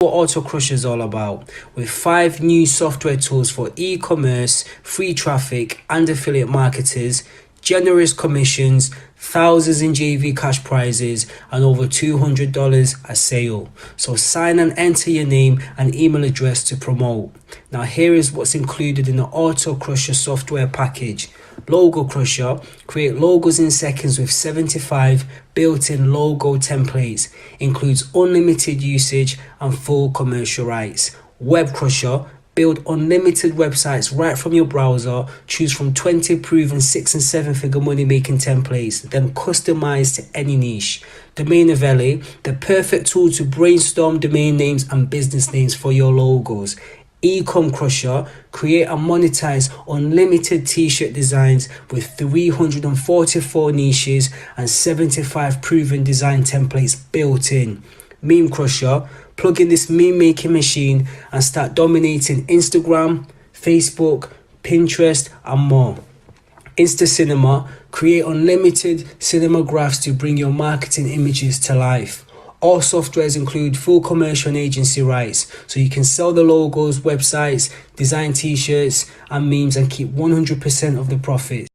What autocrusher is all about, with 5 new software tools for e-commerce, free traffic and affiliate marketers, generous commissions, thousands in JV cash prizes and over $200 a sale. So sign and enter your name and email address to promote. Now here is what's included in the autocrusher software package. Logo crusher, create logos in seconds with 75 built-in logo templates, includes unlimited usage and full commercial rights. Web crusher, build unlimited websites right from your browser, choose from 20 proven 6 and 7 figure money making templates, then customize to any niche. Domain Valley, the perfect tool to brainstorm domain names and business names for your logos. Ecom Crusher, create and monetize unlimited t-shirt designs with 344 niches and 75 proven design templates built in. Meme Crusher, plug in this meme making machine and start dominating Instagram, Facebook, Pinterest and more. Insta Cinema, create unlimited cinema graphs to bring your marketing images to life. All softwares include full commercial and agency rights, so you can sell the logos, websites, design t-shirts and memes and keep 100% of the profits.